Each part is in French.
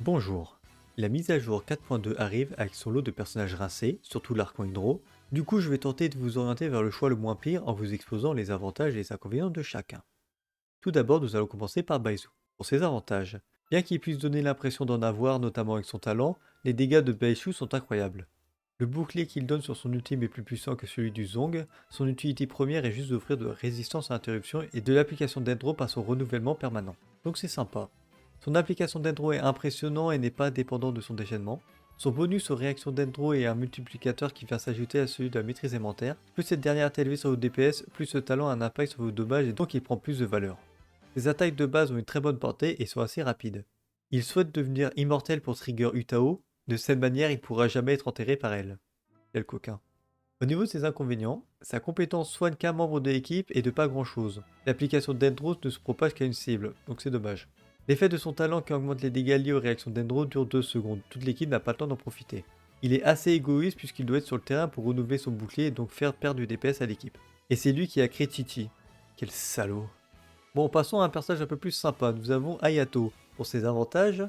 Bonjour. La mise à jour 4.2 arrive avec son lot de personnages rincés, surtout l'Archon Hydro. Du coup, je vais tenter de vous orienter vers le choix le moins pire en vous exposant les avantages et les inconvénients de chacun. Tout d'abord, nous allons commencer par Baizu. Pour ses avantages, bien qu'il puisse donner l'impression d'en avoir, notamment avec son talent, les dégâts de Baizu sont incroyables. Le bouclier qu'il donne sur son ultime est plus puissant que celui du Zong, son utilité première est juste d'offrir de résistance à interruption et de l'application d'Endro par son renouvellement permanent. Donc c'est sympa. Son application d'Endro est impressionnant et n'est pas dépendant de son déchaînement. Son bonus aux réactions d'Endro est un multiplicateur qui vient s'ajouter à celui de la maîtrise aimentaire. Plus cette dernière est élevée sur vos DPS, plus ce talent a un impact sur vos dommages et donc il prend plus de valeur. Ses attaques de base ont une très bonne portée et sont assez rapides. Il souhaite devenir immortel pour trigger Utao, de cette manière il pourra jamais être enterré par elle. Quel coquin. Au niveau de ses inconvénients, sa compétence soigne qu'un membre de l'équipe et de pas grand chose. L'application d'Endro ne se propage qu'à une cible, donc c'est dommage. L'effet de son talent qui augmente les dégâts liés aux réactions d'Endro dure 2 secondes, toute l'équipe n'a pas le temps d'en profiter. Il est assez égoïste puisqu'il doit être sur le terrain pour renouveler son bouclier et donc faire perdre du DPS à l'équipe. Et c'est lui qui a créé Chichi. Quel salaud. Bon, passons à un personnage un peu plus sympa, nous avons Hayato. Pour ses avantages,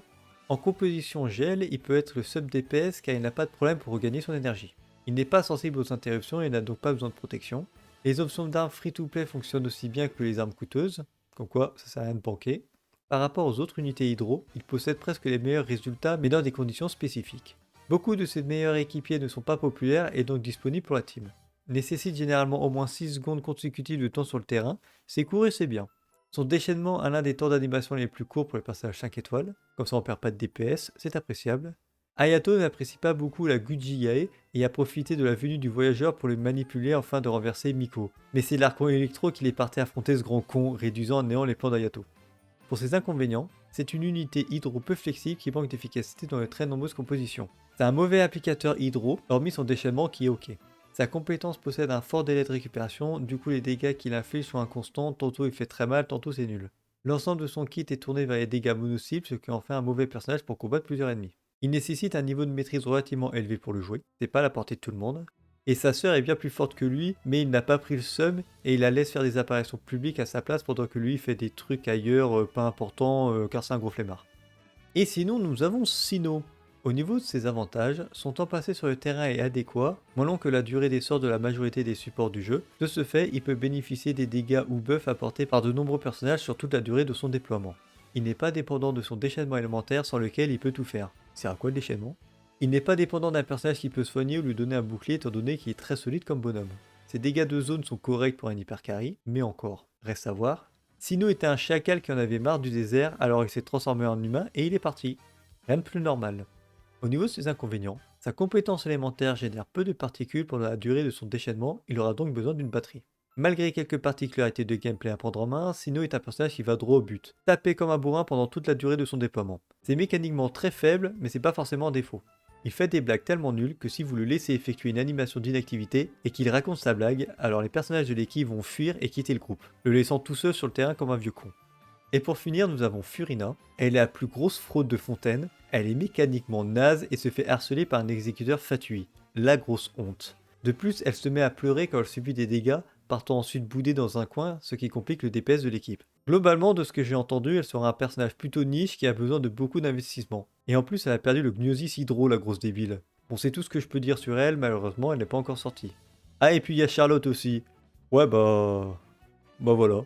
en composition gel, il peut être le sub DPS car il n'a pas de problème pour regagner son énergie. Il n'est pas sensible aux interruptions et n'a donc pas besoin de protection. Les options d'armes free-to-play fonctionnent aussi bien que les armes coûteuses, comme quoi ça sert à rien de banquer. Par rapport aux autres unités hydro, il possède presque les meilleurs résultats mais dans des conditions spécifiques. Beaucoup de ses meilleurs équipiers ne sont pas populaires et donc disponibles pour la team. Nécessite généralement au moins 6 secondes consécutives de temps sur le terrain, c'est court et c'est bien. Son déchaînement a l'un des temps d'animation les plus courts pour les passages 5 étoiles, comme ça on perd pas de DPS, c'est appréciable. Hayato n'apprécie pas beaucoup la Gujiyae et a profité de la venue du voyageur pour le manipuler afin de renverser Miko. Mais c'est l'Archon Electro qui est parti affronter ce grand con, réduisant à néant les plans d'Hayato. Pour ses inconvénients, c'est une unité hydro peu flexible qui manque d'efficacité dans de très nombreuses compositions. C'est un mauvais applicateur hydro, hormis son déchaînement qui est ok. Sa compétence possède un fort délai de récupération, du coup les dégâts qu'il inflige sont inconstants, tantôt il fait très mal, tantôt c'est nul. L'ensemble de son kit est tourné vers les dégâts mono-cibles, ce qui en fait un mauvais personnage pour combattre plusieurs ennemis. Il nécessite un niveau de maîtrise relativement élevé pour le jouer, c'est pas à la portée de tout le monde. Et sa sœur est bien plus forte que lui, mais il n'a pas pris le seum et il la laisse faire des apparitions publiques à sa place pendant que lui fait des trucs ailleurs pas importants car c'est un gros flemmard. Et sinon nous avons Sinnoh. Au niveau de ses avantages, son temps passé sur le terrain est adéquat, moins long que la durée des sorts de la majorité des supports du jeu. De ce fait, il peut bénéficier des dégâts ou buffs apportés par de nombreux personnages sur toute la durée de son déploiement. Il n'est pas dépendant de son déchaînement élémentaire sans lequel il peut tout faire. C'est à quoi le déchaînement? Il n'est pas dépendant d'un personnage qui peut soigner ou lui donner un bouclier étant donné qu'il est très solide comme bonhomme. Ses dégâts de zone sont corrects pour un hyper carry, mais encore, reste à voir. Sinnoh était un chacal qui en avait marre du désert alors il s'est transformé en humain et il est parti. Rien de plus normal. Au niveau de ses inconvénients, sa compétence élémentaire génère peu de particules pendant la durée de son déchaînement, il aura donc besoin d'une batterie. Malgré quelques particularités de gameplay à prendre en main, Sinnoh est un personnage qui va droit au but, taper comme un bourrin pendant toute la durée de son déploiement. C'est mécaniquement très faible, mais c'est pas forcément un défaut. Il fait des blagues tellement nulles que si vous le laissez effectuer une animation d'inactivité et qu'il raconte sa blague, alors les personnages de l'équipe vont fuir et quitter le groupe, le laissant tout seul sur le terrain comme un vieux con. Et pour finir, nous avons Furina. Elle est la plus grosse fraude de Fontaine. Elle est mécaniquement naze et se fait harceler par un exécuteur fatui. La grosse honte. De plus, elle se met à pleurer quand elle subit des dégâts, partant ensuite bouder dans un coin, ce qui complique le DPS de l'équipe. Globalement, de ce que j'ai entendu, elle sera un personnage plutôt niche qui a besoin de beaucoup d'investissement. Et en plus, elle a perdu le Gnosis Hydro, la grosse débile. Bon, c'est tout ce que je peux dire sur elle, malheureusement, elle n'est pas encore sortie. Ah, et puis il y a Charlotte aussi. Ouais, bah voilà.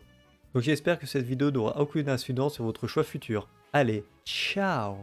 Donc j'espère que cette vidéo n'aura aucune incidence sur votre choix futur. Allez, ciao!